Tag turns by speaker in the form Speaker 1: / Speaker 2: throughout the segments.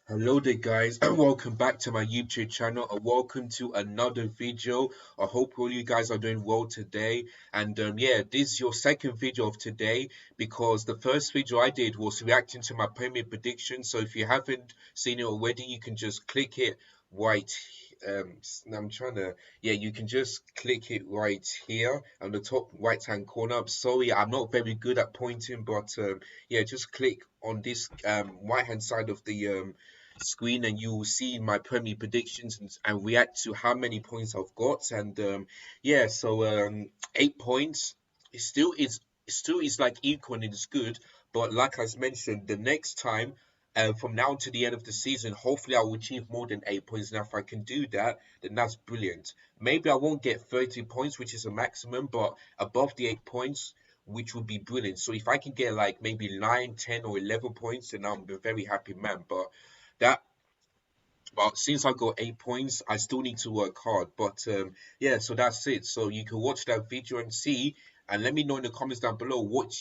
Speaker 1: Hello there guys and welcome back to my YouTube channel and welcome to another video. I hope all you guys are doing well today and yeah, this is your second video of today because the first video I did was reacting to my Premier prediction. So if you haven't seen it already, you can just click it right I'm trying to yeah, you can just click it right here on the top right hand corner. I'm sorry, I'm not very good at pointing, but yeah, just click on this right hand side of the screen and you will see my Premier predictions and react to how many points I've got. And yeah, so 8 points. It still is like equal and it's good. But like I mentioned, the next time, from now to the end of the season, hopefully I will achieve more than 8 points. Now, if I can do that, then that's brilliant. Maybe I won't get 30 points, which is a maximum, but above the 8 points, which would be brilliant. So if I can get like maybe 9, 10, or 11 points, then I'm a very happy man. That but since I got 8 points, I still need to work hard. But yeah, so that's it. So you can watch that video and see, and let me know in the comments down below what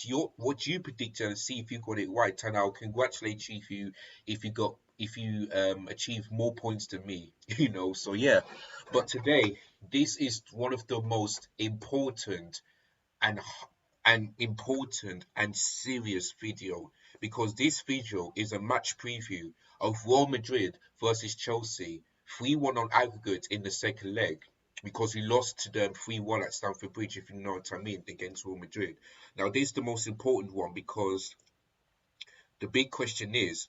Speaker 1: you predicted and see if you got it right. And I'll congratulate you if you achieve more points than me. So yeah. But today, this is one of the most and important and serious video because this video is a match preview of Real Madrid versus Chelsea 3-1 on aggregate in the second leg because we lost to them 3-1 at Stamford Bridge, if you know what I mean, against Real Madrid. Now, this is the most important one because the big question is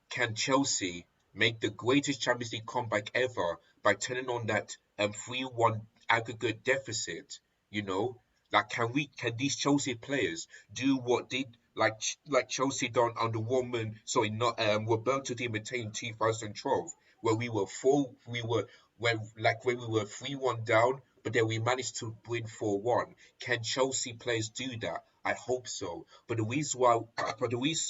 Speaker 1: can Chelsea make the greatest Champions League comeback ever by turning on that 3-1 aggregate deficit? You know, like can these Chelsea players do what did like Chelsea done under Woman, sorry, not Roberto Di Matteo in 2012, where when we were 3-1 down, but then we managed to win 4-1. Can Chelsea players do that? I hope so. But the reason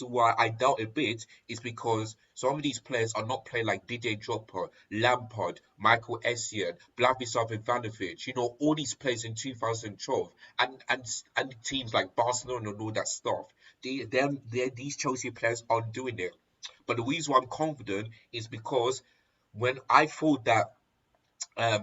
Speaker 1: why I doubt a bit is because some of these players are not playing like Didier Drogba, Lampard, Michael Essien, Vladislav Ivanovic. All these players in 2012, and teams like Barcelona and all that stuff. These Chelsea players aren't doing it. But the reason why I'm confident is because when I thought that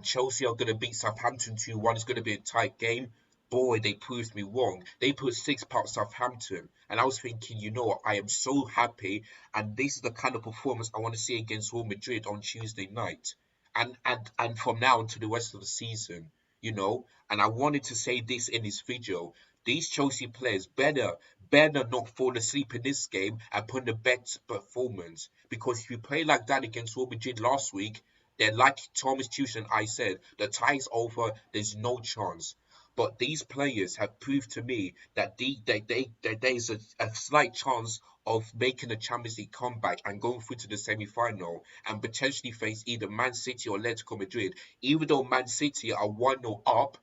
Speaker 1: Chelsea are going to beat Southampton 2-1. It's going to be a tight game. Boy, they proved me wrong. They put six past Southampton. And I was thinking, what? I am so happy. And this is the kind of performance I want to see against Real Madrid on Tuesday night. And from now on to the rest of the season, And I wanted to say this in this video. These Chelsea players better not fall asleep in this game and put in the best performance. Because if you play like that against Real Madrid last week, then, like Thomas Tuchel and I said, the tie is over. There's no chance. But these players have proved to me that there is a slight chance of making a Champions League comeback and going through to the semi-final and potentially face either Man City or Atletico Madrid. Even though Man City are 1-0 up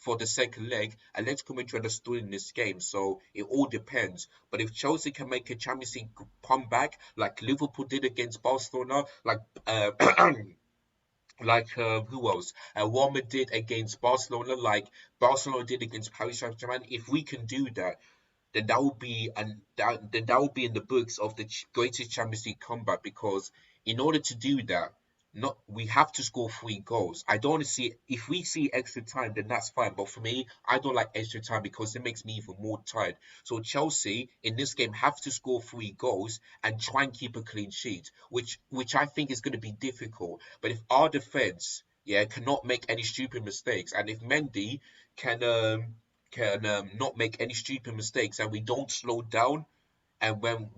Speaker 1: for the second leg, Atletico Madrid are still in this game, so it all depends. But if Chelsea can make a Champions League comeback like Liverpool did against Barcelona, who else? Roma did against Barcelona, like Barcelona did against Paris Saint-Germain. If we can do that, then that will be in the books of the greatest Champions League comeback. Because in order to do that, not we have to score 3 goals. I don't want to see if we see extra time, then that's fine. But for me, I don't like extra time because it makes me even more tired. So Chelsea in this game have to score 3 goals and try and keep a clean sheet, which I think is going to be difficult. But if our defense, yeah, cannot make any stupid mistakes, and if Mendy can not make any stupid mistakes and we don't slow down, and when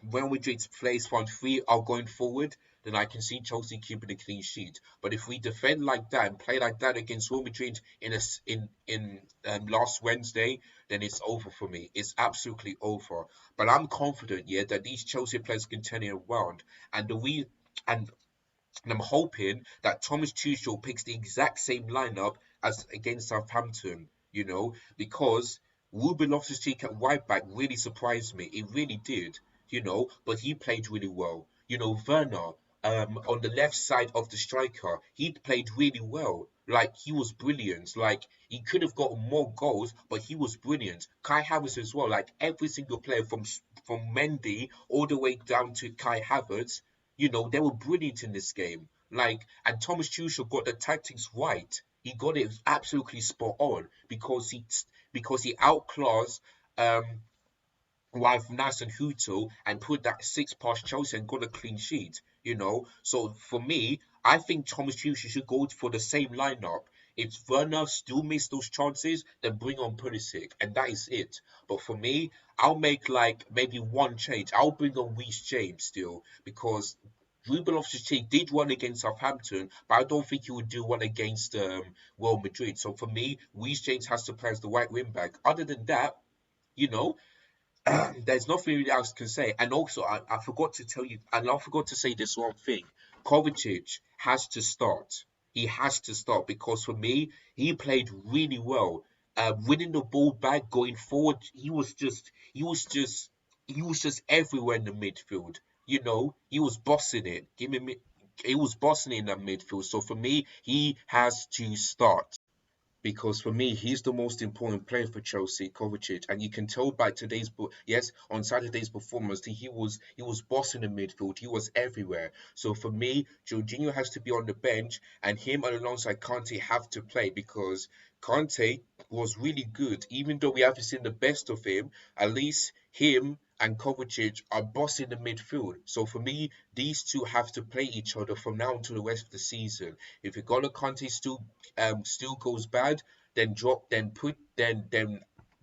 Speaker 1: Madrid's plays front three are going forward, then I can see Chelsea keeping a clean sheet. But if we defend like that and play like that against Real Madrid in last Wednesday, then it's over for me. It's absolutely over. But I'm confident, yeah, that these Chelsea players can turn it around, and and I'm hoping that Thomas Tuchel picks the exact same lineup as against Southampton, because Ruben Loftus-Cheek at right back really surprised me. It really did, but he played really well. Werner, on the left side of the striker, he played really well. Like, he was brilliant. Like, he could have got more goals, but he was brilliant. Kai Havertz as well. Like, every single player from Mendy all the way down to Kai Havertz, they were brilliant in this game. And Thomas Tuchel got the tactics right. He got it absolutely spot on because he outclassed um with Nas and Huto and put that six past Chelsea and got a clean sheet. So for me, I think Thomas Tuchel should go for the same lineup. If Werner still miss those chances, then bring on Pulisic, and that is it. But for me, I'll make like maybe one change. I'll bring on Reece James still because Ruben Loftus-Cheek did one against Southampton, but I don't think he would do one against Real Madrid. So for me, Reece James has to play as the right wing back. Other than that, you know, there's nothing really else can say. And also, I forgot to tell you, and I forgot to say this one thing. Kovacic has to start. He has to start because for me, he played really well. Winning the ball back, going forward, he was just everywhere in the midfield. He was bossing it. He was bossing it in that midfield. So for me, he has to start because for me, he's the most important player for Chelsea, Kovacic, and you can tell by yes, on Saturday's performance, that he was bossing the midfield. He was everywhere. So for me, Jorginho has to be on the bench, and him and alongside Kante have to play because Kante was really good, even though we haven't seen the best of him. At least him and Kovacic are bossing the midfield. So for me, these two have to play each other from now until the rest of the season. If N'Golo Kante still goes bad, then then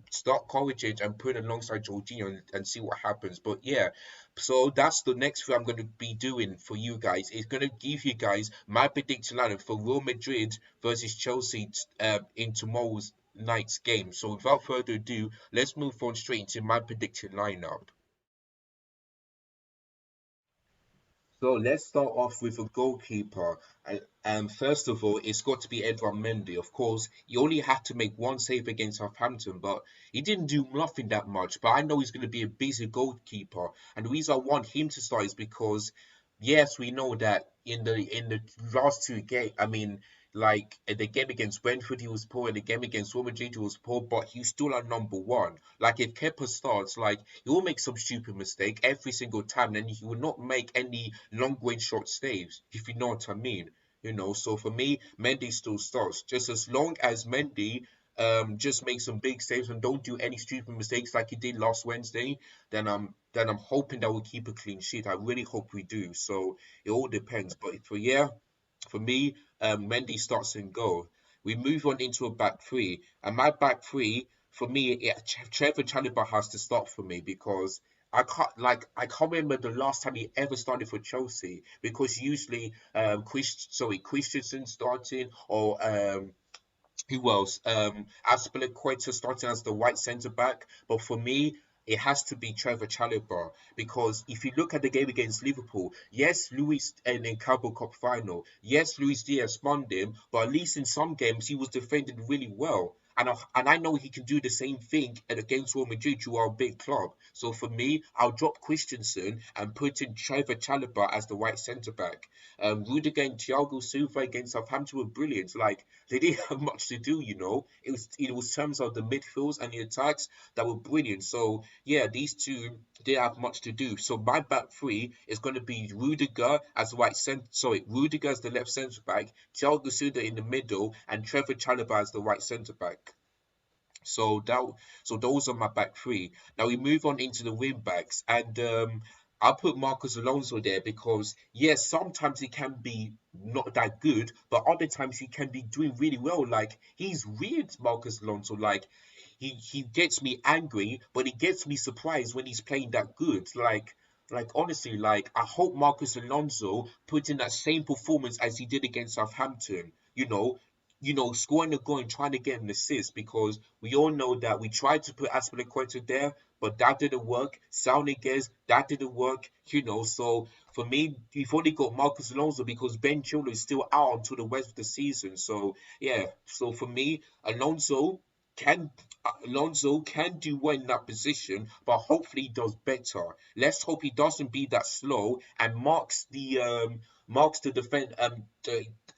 Speaker 1: start Kovacic and put alongside Jorginho and see what happens. But yeah, so that's the next thing I'm going to be doing for you guys. It's going to give you guys my prediction lineup for Real Madrid versus Chelsea in tomorrow's night's game. So without further ado, let's move on straight into my prediction lineup. So let's start off with a goalkeeper. And first of all, it's got to be Edouard Mendy. Of course, he only had to make one save against Southampton, but he didn't do nothing that much. But I know he's going to be a busy goalkeeper. And the reason I want him to start is because, yes, we know that in the last two games, I mean, like in the game against Brentford, he was poor. In the game against Real Madrid, he was poor, but he's still our number one. Like if Kepa starts, like he will make some stupid mistake every single time, and he will not make any long range short saves, if you know what I mean. So for me, Mendy still starts. Just as long as Mendy just makes some big saves and don't do any stupid mistakes like he did last Wednesday, then I'm hoping that we'll keep a clean sheet. I really hope we do. So it all depends. But for me, Mendy starts in goal. We move on into a back three, and my back three for me, Trevor Chalobah has to start for me because I can't remember the last time he ever started for Chelsea because usually Christensen starting or who else? Azpilicueta starting as the right centre back, but for me, it has to be Trevor Chalobah because if you look at the game against Liverpool, yes, Luis and in Carabao Cup final, yes, Luis Diaz spawned him, but at least in some games he was defending really well. And I know he can do the same thing against Real Madrid, who are a big club. So for me, I'll drop Christensen and put in Trevor Chalobah as the right centre back. Rudiger and Thiago Silva against Southampton were brilliant. Like they didn't have much to do. It was terms of the midfields and the attacks that were brilliant. So yeah, these two didn't have much to do. So my back three is going to be Rudiger as the Rudiger as the left centre back, Thiago Silva in the middle, and Trevor Chalobah as the right centre back. So those are my back three. Now we move on into the wing backs, and I'll put Marcos Alonso there because yes, sometimes he can be not that good, but other times he can be doing really well. Like he's weird, Marcos Alonso. Like he gets me angry, but he gets me surprised when he's playing that good. Like honestly, like I hope Marcos Alonso puts in that same performance as he did against Southampton. Scoring a goal and trying to get an assist because we all know that we tried to put Azpilicueta there, but that didn't work. Sauniguez, that didn't work. So for me, we've only got Marcos Alonso because Ben Chilwell is still out until the rest of the season. So yeah, so for me, can Alonso can do well in that position, but hopefully he does better. Let's hope he doesn't be that slow and marks the defense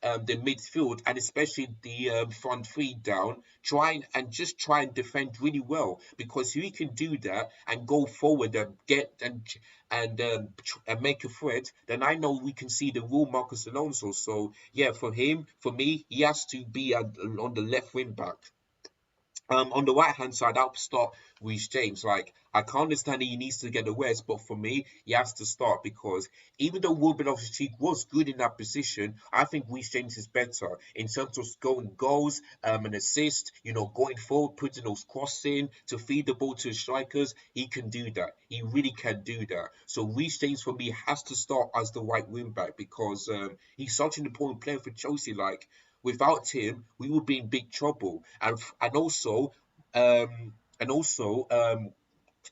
Speaker 1: the midfield and especially the front three down, try and defend really well. Because if he can do that and go forward and get and make a threat, then I know we can see the real Marcus Alonso. So yeah, for me, he has to be on the left wing back. On the right hand side, I'll start with James. Like, I can understand he needs to get the rest, but for me, he has to start because even though Wilbur Cheek was good in that position, I think Reece James is better in terms of scoring goals, and assist. Going forward, putting those crosses in to feed the ball to the strikers. He can do that. He really can do that. So Reece James for me has to start as the right wing back because he's such an important player for Chelsea. Like, without him, we would be in big trouble. And also,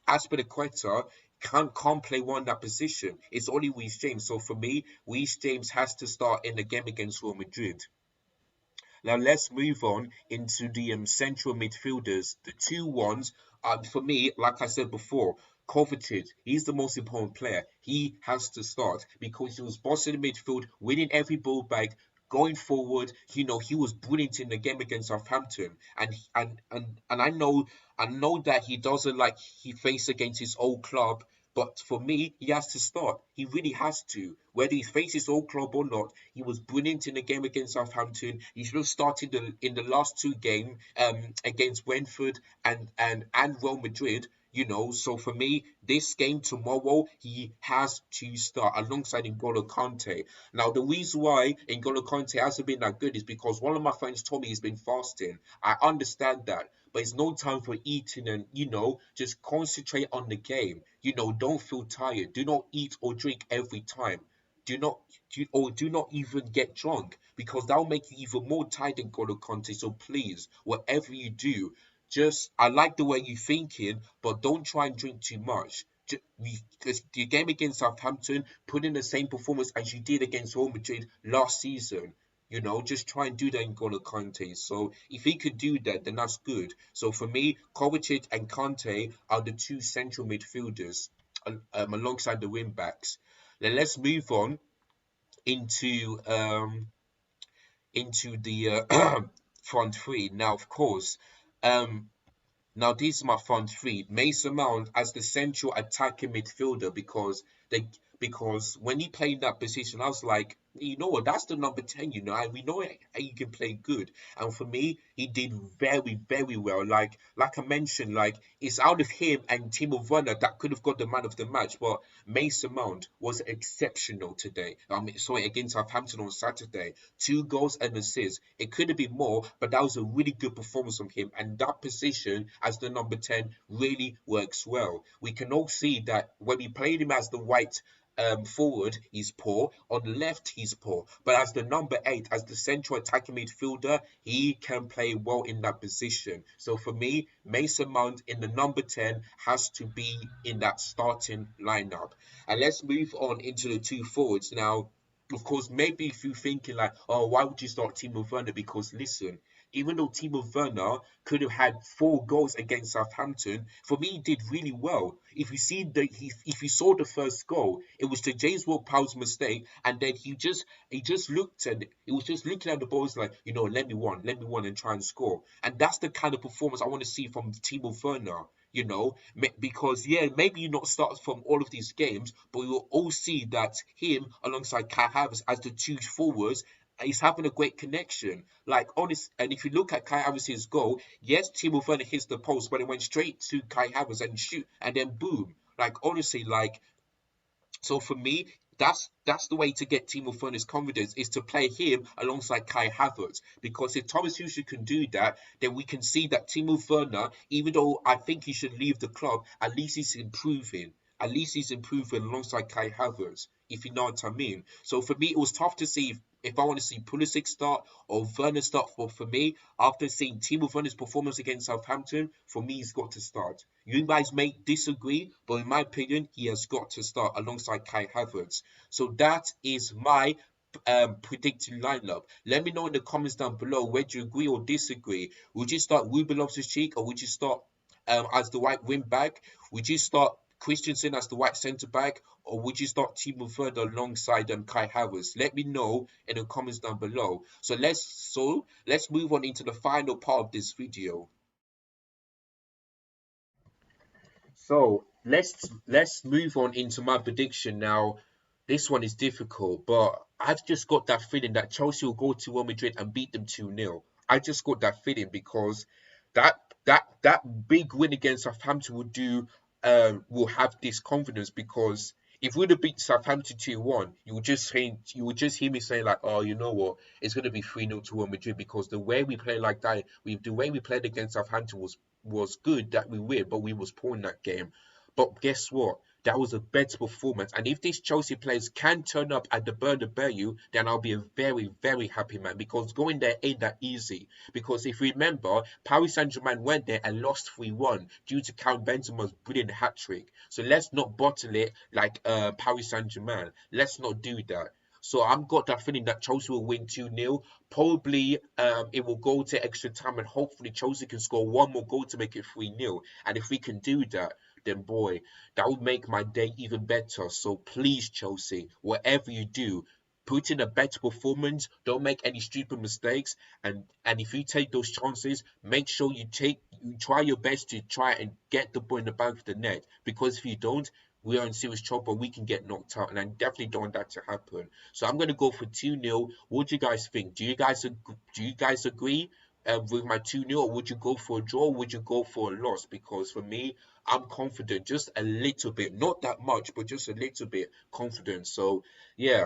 Speaker 1: Aspilicueta can't play one that position. It's only Reece James. So for me, Reece James has to start in the game against Real Madrid. Now let's move on into the central midfielders. The two ones, for me, like I said before, Kovacic, he's the most important player. He has to start because he was bossing the midfield, winning every ball back, going forward. He was brilliant in the game against Southampton, and I know that he doesn't like he faced against his old club. But for me, he has to start. He really has to. Whether he faces his old club or not, he was brilliant in the game against Southampton. He should have started in the last two games against Brentford and Real Madrid. So for me, this game tomorrow, he has to start alongside N'Golo Kante. Now, the reason why N'Golo Kante hasn't been that good is because one of my friends told me he's been fasting. I understand that, but it's no time for eating and, just concentrate on the game. Don't feel tired. Do not eat or drink every time. Do not do not even get drunk because that'll make you even more tired than N'Golo Kante. So please, whatever you do, just I like the way you're thinking, but don't try and drink too much. Because the game against Southampton, put in the same performance as you did against Real Madrid last season. Just try and do that in N'Golo Kante. So if he could do that, then that's good. So for me, Kovacic and Kante are the two central midfielders alongside the wing backs. Then let's move on into the front three. Now, of course, um, now, this is my front three. Mason Mount as the central attacking midfielder because when he played that position, I was like, what, that's the number 10, and we know he can play good. And for me, he did very, very well. Like I mentioned, like it's out of him and Timo Werner that could have got the man of the match, but Mason Mount was exceptional today. Sorry, against Southampton on Saturday. 2 goals and assists. It could have been more, but that was a really good performance from him. And that position as the number 10 really works well. We can all see that when we played him as the right forward, he's poor. On the left, he's poor. But as the number 8, as the central attacking midfielder, he can play well in that position. So for me, Mason Mount in the number 10 has to be in that starting lineup. And let's move on into the two forwards now. Of course, maybe if you're thinking like, oh, why would you start Timo Werner? Because listen, even though Timo Werner could have had 4 goals against Southampton, for me he did really well. If you saw the first goal, it was the James Ward-Prowse mistake, and then he just looked at it. He was just looking at the balls like, let me one and try and score. And that's the kind of performance I want to see from Timo Werner. Because yeah, maybe you not start from all of these games, but we will all see that him alongside Kai Havertz as the two forwards is having a great connection. Like honest, and if you look at Kai Havertz's goal, yes, Timo Werner hits the post, but it went straight to Kai Havertz and shoot, and then boom. Like honestly, so for me, that's the way to get Timo Werner's confidence is to play him alongside Kai Havertz. Because if Thomas Tuchel can do that, then we can see that Timo Werner, even though I think he should leave the club, at least he's improving. At least he's improving alongside Kai Havertz, if you know what I mean. So for me, it was tough to see if I want to see Pulisic start or Werner start. But for me, after seeing Timo Werner's performance against Southampton, for me, he's got to start. You guys may disagree, but in my opinion, he has got to start alongside Kai Havertz. So that is my predicted lineup. Let me know in the comments down below whether you agree or disagree. Would you start Ruben Loftus-Cheek or would you start as the right wing back? Would you start Christensen as the white centre back, or would you start Timo Werner alongside Kai Havertz? Let me know in the comments down below. So let's move on into the final part of this video. So let's move on into my prediction now. This one is difficult, but I've just got that feeling that Chelsea will go to Real Madrid and beat them 2-0. I just got that feeling because that that big win against Southampton will have this confidence because if we'd have beat Southampton 2-1, you would just hear me saying like, oh, you know what, it's gonna be 3-0 to Real Madrid because the way we play like that, the way we played against Southampton was good that we win, but we was poor in that game. But guess what? That was a better performance. And if these Chelsea players can turn up at the Bernabeu, then I'll be a very, very happy man because going there ain't that easy. Because if you remember, Paris Saint-Germain went there and lost 3-1 due to Count Benzema's brilliant hat-trick. So let's not bottle it like Paris Saint-Germain. Let's not do that. So I've got that feeling that Chelsea will win 2-0. Probably it will go to extra time and hopefully Chelsea can score one more goal to make it 3-0. And if we can do that, then boy, that would make my day even better. So please, Chelsea, whatever you do, put in a better performance. Don't make any stupid mistakes. And if you take those chances, make sure you try your best to try and get the ball in the back of the net. Because if you don't, we are in serious trouble. We can get knocked out, and I definitely don't want that to happen. So I'm gonna go for 2-0. What do you guys think? Do you guys agree? With my 2-0, or would you go for a draw, or would you go for a loss? Because for me, I'm confident, just a little bit, not that much, but just a little bit confident. So yeah,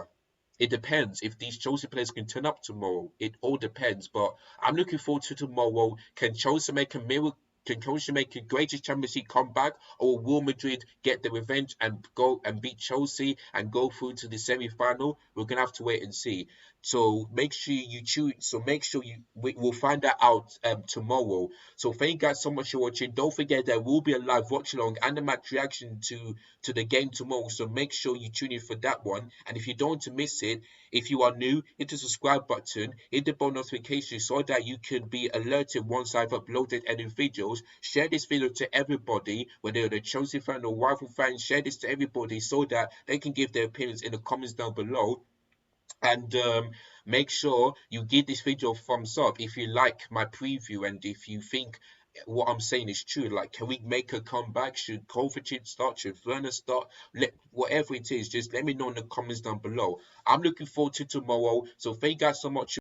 Speaker 1: it depends if these Chelsea players can turn up tomorrow. It all depends, but I'm looking forward to tomorrow. Can Chelsea make a miracle? Can Chelsea make a greatest Champions League comeback, or will Madrid get the revenge and go and beat Chelsea and go through to the semi-final? We're gonna have to wait and see. So make sure you tune. So make sure we'll find that out tomorrow. So thank you guys so much for watching. Don't forget there will be a live watch along and a match reaction to the game tomorrow. So make sure you tune in for that one. And if you don't want to miss it, if you are new, hit the subscribe button, hit the bell notification so that you can be alerted once I've uploaded any videos. Share this video to everybody, whether you're a Chelsea fan or rival fan. Share this to everybody so that they can give their opinions in the comments down below. And make sure you give this video a thumbs up if you like my preview and if you think what I'm saying is true. Like, can we make a comeback? Should Kovacic start? Should Werner start? Whatever it is, just let me know in the comments down below. I'm looking forward to tomorrow. So thank you guys so much.